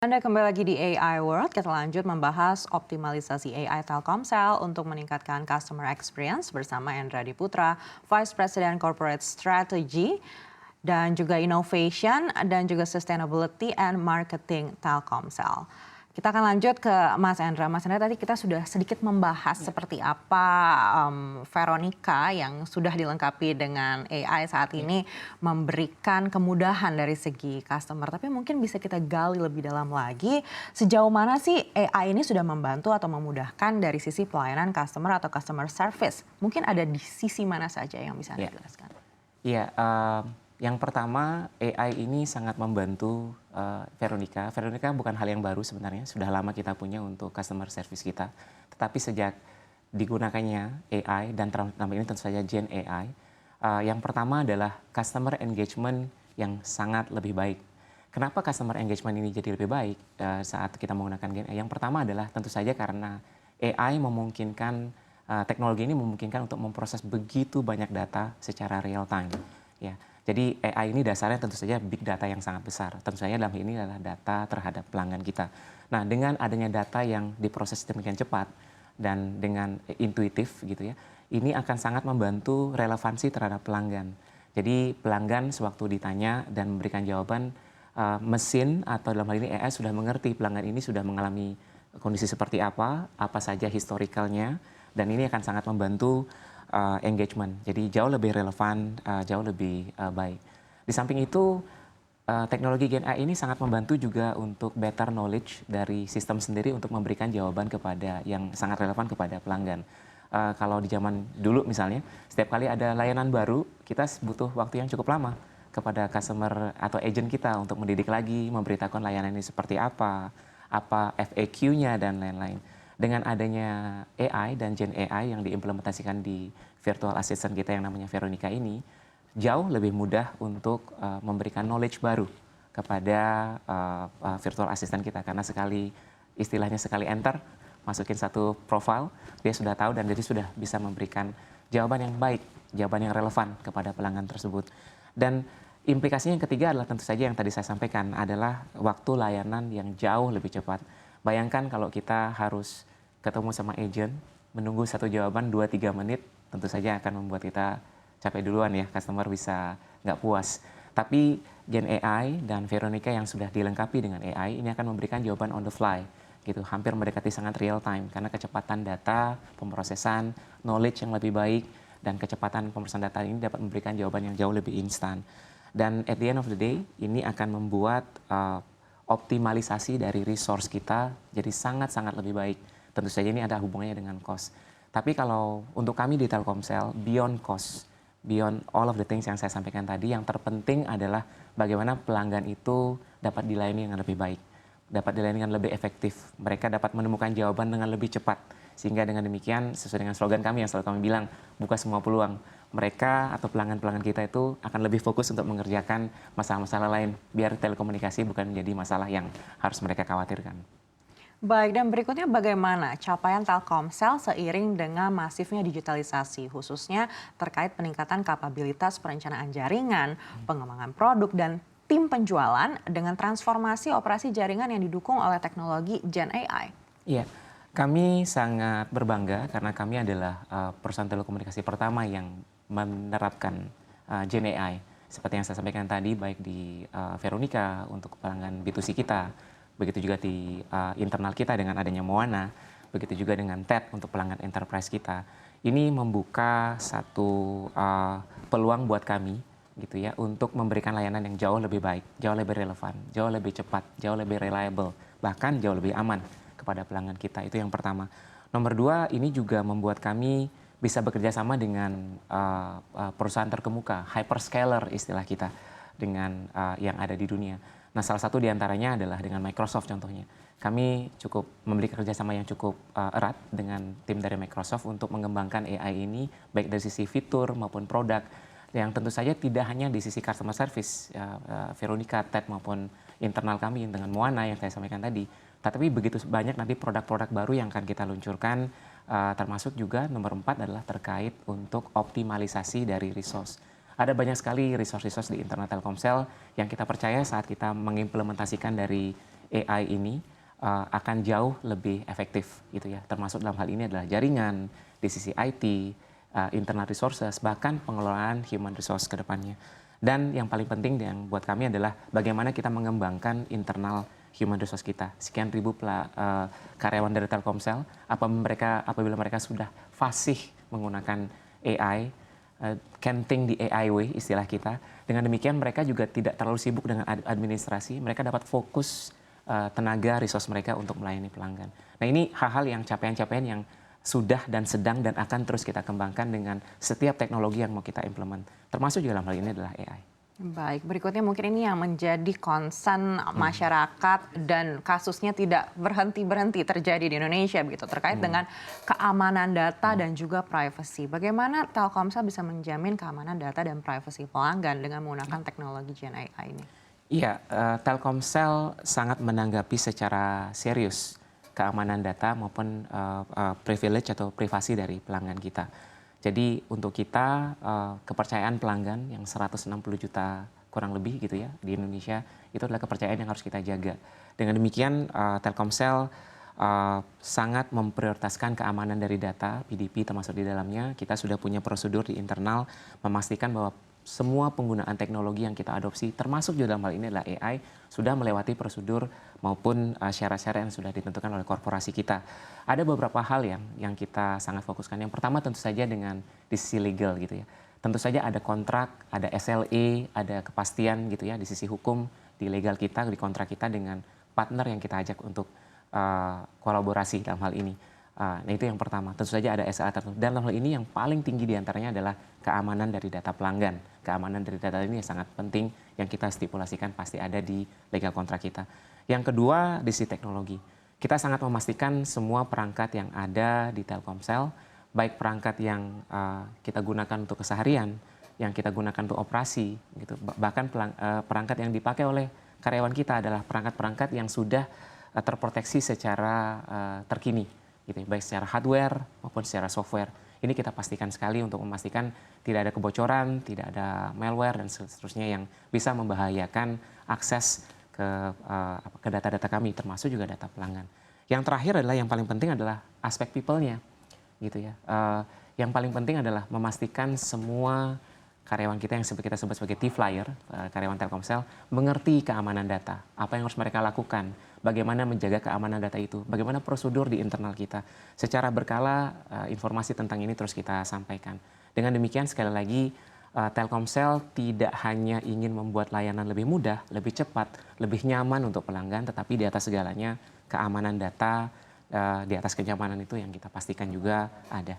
Anda kembali lagi di AI World, kita lanjut membahas optimalisasi AI Telkomsel untuk meningkatkan customer experience bersama Endra Diputra, Vice President Corporate Strategy dan juga Innovation dan juga Sustainability and Marketing Telkomsel. Kita akan lanjut ke Mas Endra. Mas Endra, tadi kita sudah sedikit membahas seperti apa Veronica yang sudah dilengkapi dengan AI saat ini memberikan kemudahan dari segi customer. Tapi mungkin bisa kita gali lebih dalam lagi, sejauh mana sih AI ini sudah membantu atau memudahkan dari sisi pelayanan customer atau customer service? Mungkin ada di sisi mana saja yang bisa Anda jelaskan? Iya, yang pertama AI ini sangat membantu Veronica. Veronica bukan hal yang baru sebenarnya, sudah lama kita punya untuk customer service kita. Tetapi sejak digunakannya AI dan terutama ini tentu saja Gen AI, yang pertama adalah customer engagement yang sangat lebih baik. Kenapa customer engagement ini jadi lebih baik saat kita menggunakan Gen AI? Yang pertama adalah tentu saja karena AI memungkinkan teknologi ini memungkinkan untuk memproses begitu banyak data secara real time. Ya, jadi AI ini dasarnya tentu saja big data yang sangat besar. Tentu saja dalam ini adalah data terhadap pelanggan kita. Nah, dengan adanya data yang diproses demikian cepat dan dengan intuitif gitu ya, ini akan sangat membantu relevansi terhadap pelanggan. Jadi pelanggan sewaktu ditanya dan memberikan jawaban, mesin atau dalam hal ini AI sudah mengerti pelanggan ini sudah mengalami kondisi seperti apa saja historicalnya, dan ini akan sangat membantu engagement. Jadi jauh lebih relevan, jauh lebih baik. Di samping itu, teknologi Gen AI ini sangat membantu juga untuk better knowledge dari sistem sendiri untuk memberikan jawaban kepada yang sangat relevan kepada pelanggan. Kalau di zaman dulu misalnya, setiap kali ada layanan baru, kita butuh waktu yang cukup lama kepada customer atau agent kita untuk mendidik lagi, memberitakan layanan ini seperti apa FAQ-nya dan lain-lain. Dengan adanya AI dan Gen AI yang diimplementasikan di virtual assistant kita yang namanya Veronica ini, jauh lebih mudah untuk memberikan knowledge baru kepada virtual assistant kita. Karena istilahnya sekali enter, masukin satu profile, dia sudah tahu dan jadi sudah bisa memberikan jawaban yang baik, jawaban yang relevan kepada pelanggan tersebut. Dan implikasinya yang ketiga adalah tentu saja yang tadi saya sampaikan adalah waktu layanan yang jauh lebih cepat. Bayangkan kalau kita harus ketemu sama agent, menunggu satu jawaban 2-3 menit, tentu saja akan membuat kita capek duluan ya, customer bisa nggak puas. Tapi Gen AI dan Veronica yang sudah dilengkapi dengan AI, ini akan memberikan jawaban on the fly, gitu, hampir mendekati sangat real time, karena kecepatan data, pemrosesan, knowledge yang lebih baik, dan kecepatan pemrosesan data ini dapat memberikan jawaban yang jauh lebih instan. Dan at the end of the day, ini akan membuat optimalisasi dari resource kita jadi sangat-sangat lebih baik. Tentu saja ini ada hubungannya dengan cost. Tapi kalau untuk kami di Telkomsel, beyond cost, beyond all of the things yang saya sampaikan tadi, yang terpenting adalah bagaimana pelanggan itu dapat dilayani dengan lebih baik, dapat dilayani dengan lebih efektif. Mereka dapat menemukan jawaban dengan lebih cepat. Sehingga dengan demikian, sesuai dengan slogan kami yang selalu kami bilang, buka semua peluang. Mereka atau pelanggan-pelanggan kita itu akan lebih fokus untuk mengerjakan masalah-masalah lain, biar telekomunikasi bukan menjadi masalah yang harus mereka khawatirkan. Baik, dan berikutnya bagaimana capaian Telkomsel seiring dengan masifnya digitalisasi, khususnya terkait peningkatan kapabilitas perencanaan jaringan, pengembangan produk, dan tim penjualan dengan transformasi operasi jaringan yang didukung oleh teknologi Gen AI? Iya, kami sangat berbangga karena kami adalah perusahaan telekomunikasi pertama yang menerapkan Gen AI. Seperti yang saya sampaikan tadi, baik di Veronica untuk pelanggan B2C kita, begitu juga di internal kita dengan adanya Moana, begitu juga dengan TED untuk pelanggan enterprise kita. Ini membuka satu peluang buat kami gitu ya untuk memberikan layanan yang jauh lebih baik, jauh lebih relevan, jauh lebih cepat, jauh lebih reliable, bahkan jauh lebih aman kepada pelanggan kita. Itu yang pertama. Nomor dua, ini juga membuat kami bisa bekerja sama dengan perusahaan terkemuka, hyperscaler istilah kita, dengan yang ada di dunia. Nah, salah satu diantaranya adalah dengan Microsoft contohnya. Kami cukup memiliki kerjasama yang cukup erat dengan tim dari Microsoft untuk mengembangkan AI ini, baik dari sisi fitur maupun produk, yang tentu saja tidak hanya di sisi customer service, Veronica, TED maupun internal kami dengan Moana yang saya sampaikan tadi. Tapi begitu banyak nanti produk-produk baru yang akan kita luncurkan, termasuk juga nomor 4 adalah terkait untuk optimalisasi dari resource. Ada banyak sekali resource-resource di internal Telkomsel yang kita percaya saat kita mengimplementasikan dari AI ini akan jauh lebih efektif gitu ya. Termasuk dalam hal ini adalah jaringan, di sisi IT, internal resources, bahkan pengelolaan human resource ke depannya. Dan yang paling penting yang buat kami adalah bagaimana kita mengembangkan internal human resource kita. Sekian ribu karyawan dari Telkomsel, apabila mereka sudah fasih menggunakan AI, can think the AI way istilah kita. Dengan demikian mereka juga tidak terlalu sibuk dengan administrasi, mereka dapat fokus tenaga resource mereka untuk melayani pelanggan. Nah ini hal-hal yang capaian-capaian yang sudah dan sedang dan akan terus kita kembangkan dengan setiap teknologi yang mau kita implement. Termasuk juga dalam hal ini adalah AI. Baik, berikutnya mungkin ini yang menjadi concern masyarakat dan kasusnya tidak berhenti-berhenti terjadi di Indonesia begitu terkait dengan keamanan data dan juga privacy. Bagaimana Telkomsel bisa menjamin keamanan data dan privacy pelanggan dengan menggunakan teknologi Gen AI ini? Iya, Telkomsel sangat menanggapi secara serius keamanan data maupun privilege atau privasi dari pelanggan kita. Jadi untuk kita kepercayaan pelanggan yang 160 juta kurang lebih gitu ya di Indonesia itu adalah kepercayaan yang harus kita jaga. Dengan demikian Telkomsel sangat memprioritaskan keamanan dari data PDP termasuk di dalamnya. Kita sudah punya prosedur di internal memastikan bahwa semua penggunaan teknologi yang kita adopsi, termasuk juga dalam hal ini adalah AI, sudah melewati prosedur maupun syarat-syarat yang sudah ditentukan oleh korporasi kita. Ada beberapa hal yang kita sangat fokuskan. Yang pertama tentu saja dengan di sisi legal gitu ya. Tentu saja ada kontrak, ada SLA, ada kepastian gitu ya di sisi hukum, di legal kita, di kontrak kita dengan partner yang kita ajak untuk kolaborasi dalam hal ini. Nah itu yang pertama, tentu saja ada SLA tertentu. Dan dalam hal ini yang paling tinggi diantaranya adalah keamanan dari data pelanggan. Keamanan dari data ini sangat penting yang kita stipulasikan pasti ada di legal kontrak kita. Yang kedua, di sisi teknologi. Kita sangat memastikan semua perangkat yang ada di Telkomsel, baik perangkat yang kita gunakan untuk keseharian, yang kita gunakan untuk operasi, gitu. Bahkan perangkat yang dipakai oleh karyawan kita adalah perangkat-perangkat yang sudah terproteksi secara terkini, gitu, baik secara hardware maupun secara software. Ini kita pastikan sekali untuk memastikan tidak ada kebocoran, tidak ada malware dan seterusnya yang bisa membahayakan akses ke data-data kami, termasuk juga data pelanggan. Yang terakhir adalah yang paling penting adalah aspek people-nya, gitu ya. Yang paling penting adalah memastikan semua karyawan kita yang kita sebut sebagai T-Flyer, karyawan Telkomsel, mengerti keamanan data, apa yang harus mereka lakukan, bagaimana menjaga keamanan data itu, bagaimana prosedur di internal kita. Secara berkala informasi tentang ini terus kita sampaikan. Dengan demikian sekali lagi Telkomsel tidak hanya ingin membuat layanan lebih mudah, lebih cepat, lebih nyaman untuk pelanggan, tetapi di atas segalanya keamanan data, di atas kenyamanan itu yang kita pastikan juga ada.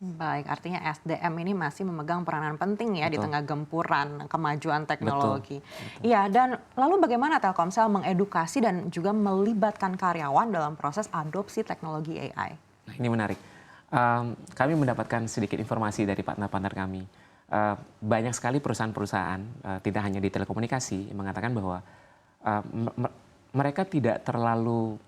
Baik, artinya SDM ini masih memegang peranan penting ya di Betul. tengah gempuran kemajuan teknologi. Betul. Iya, dan lalu bagaimana Telkomsel mengedukasi dan juga melibatkan karyawan dalam proses adopsi teknologi AI? Nah, ini menarik. Kami mendapatkan sedikit informasi dari partner-partner kami. Banyak sekali perusahaan-perusahaan, tidak hanya di telekomunikasi, mengatakan bahwa mereka tidak terlalu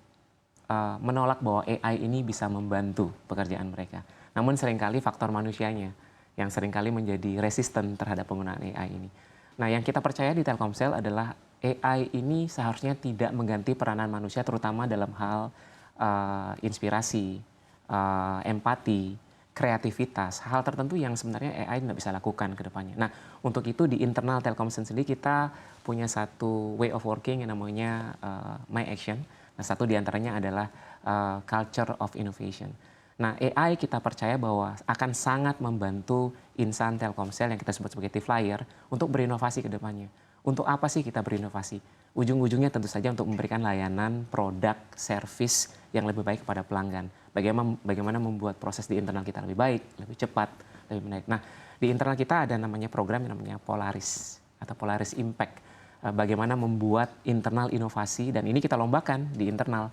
menolak bahwa AI ini bisa membantu pekerjaan mereka. Namun seringkali faktor manusianya yang seringkali menjadi resisten terhadap penggunaan AI ini. Nah yang kita percaya di Telkomsel adalah AI ini seharusnya tidak mengganti peranan manusia terutama dalam hal inspirasi, empati, kreativitas, hal tertentu yang sebenarnya AI tidak bisa lakukan ke depannya. Nah untuk itu di internal Telkomsel sendiri kita punya satu way of working yang namanya My Action. Nah satu diantaranya adalah culture of innovation. Nah, AI kita percaya bahwa akan sangat membantu insan Telkomsel yang kita sebut sebagai T-Flyer untuk berinovasi ke depannya. Untuk apa sih kita berinovasi? Ujung-ujungnya tentu saja untuk memberikan layanan, produk, service yang lebih baik kepada pelanggan. Bagaimana membuat proses di internal kita lebih baik, lebih cepat, lebih menarik. Nah, di internal kita ada namanya program yang namanya Polaris atau Polaris Impact. Bagaimana membuat internal inovasi dan ini kita lombakan di internal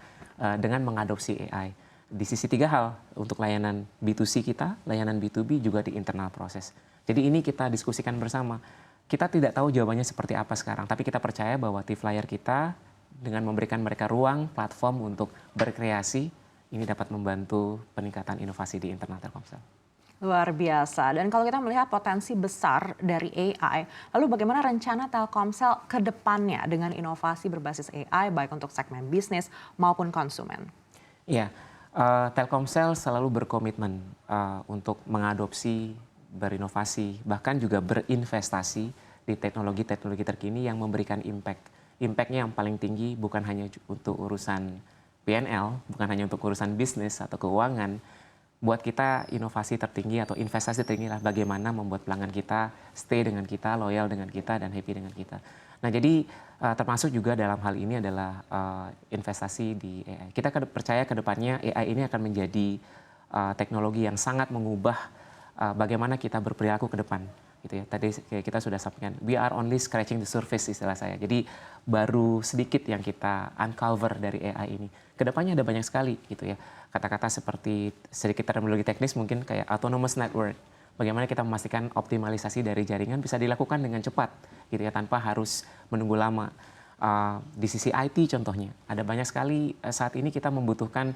dengan mengadopsi AI. Di sisi tiga hal, untuk layanan B2C kita, layanan B2B juga di internal proses. Jadi ini kita diskusikan bersama. Kita tidak tahu jawabannya seperti apa sekarang, tapi kita percaya bahwa T-Flyer kita dengan memberikan mereka ruang, platform untuk berkreasi, ini dapat membantu peningkatan inovasi di internal Telkomsel. Luar biasa. Dan kalau kita melihat potensi besar dari AI, lalu bagaimana rencana Telkomsel ke depannya dengan inovasi berbasis AI baik untuk segmen bisnis maupun konsumen? Iya, Telkomsel selalu berkomitmen untuk mengadopsi, berinovasi, bahkan juga berinvestasi di teknologi-teknologi terkini yang memberikan impact. Impact-nya yang paling tinggi bukan hanya untuk urusan PNL, bukan hanya untuk urusan bisnis atau keuangan. Buat kita inovasi tertinggi atau investasi tertinggi adalah bagaimana membuat pelanggan kita stay dengan kita, loyal dengan kita, dan happy dengan kita. Nah, jadi termasuk juga dalam hal ini adalah investasi di AI. Kita percaya ke depannya AI ini akan menjadi teknologi yang sangat mengubah bagaimana kita berperilaku ke depan. Gitu ya. Tadi kita sudah sampaikan, we are only scratching the surface istilah saya. Jadi baru sedikit yang kita uncover dari AI ini. Kedepannya ada banyak sekali gitu ya. Kata-kata seperti sedikit terminologi teknis mungkin kayak autonomous network. Bagaimana kita memastikan optimalisasi dari jaringan bisa dilakukan dengan cepat gitu ya, tanpa harus menunggu lama. Di sisi IT contohnya, ada banyak sekali saat ini kita membutuhkan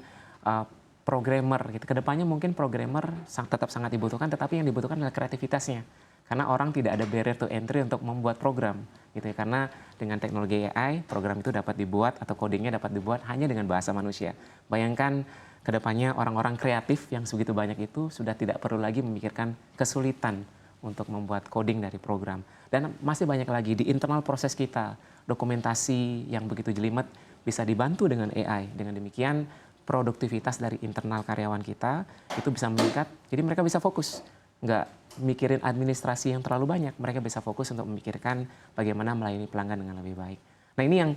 programmer gitu. Kedepannya mungkin programmer tetap sangat dibutuhkan, tetapi yang dibutuhkan adalah kreativitasnya. Karena orang tidak ada barrier to entry untuk membuat program gitu ya. Karena dengan teknologi AI, program itu dapat dibuat atau codingnya dapat dibuat hanya dengan bahasa manusia. Bayangkan kedepannya orang-orang kreatif yang segitu banyak itu sudah tidak perlu lagi memikirkan kesulitan untuk membuat coding dari program. Dan masih banyak lagi di internal proses kita, dokumentasi yang begitu jelimet bisa dibantu dengan AI. Dengan demikian produktivitas dari internal karyawan kita itu bisa meningkat, jadi mereka bisa fokus. Nggak mikirin administrasi yang terlalu banyak, mereka bisa fokus untuk memikirkan bagaimana melayani pelanggan dengan lebih baik. Nah, ini yang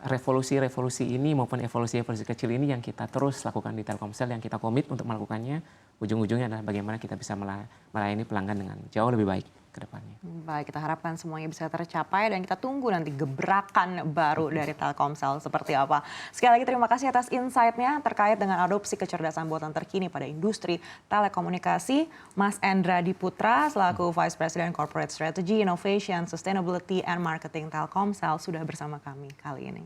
revolusi-revolusi ini maupun evolusi-evolusi kecil ini yang kita terus lakukan di Telkomsel, yang kita komit untuk melakukannya. Ujung-ujungnya adalah bagaimana kita bisa melayani pelanggan dengan jauh lebih baik ke depannya. Baik, kita harapkan semuanya bisa tercapai dan kita tunggu nanti gebrakan baru dari Telkomsel seperti apa. Sekali lagi terima kasih atas insight-nya terkait dengan adopsi kecerdasan buatan terkini pada industri telekomunikasi. Mas Endra Diputra selaku Vice President Corporate Strategy, Innovation, Sustainability, and Marketing Telkomsel sudah bersama kami kali ini.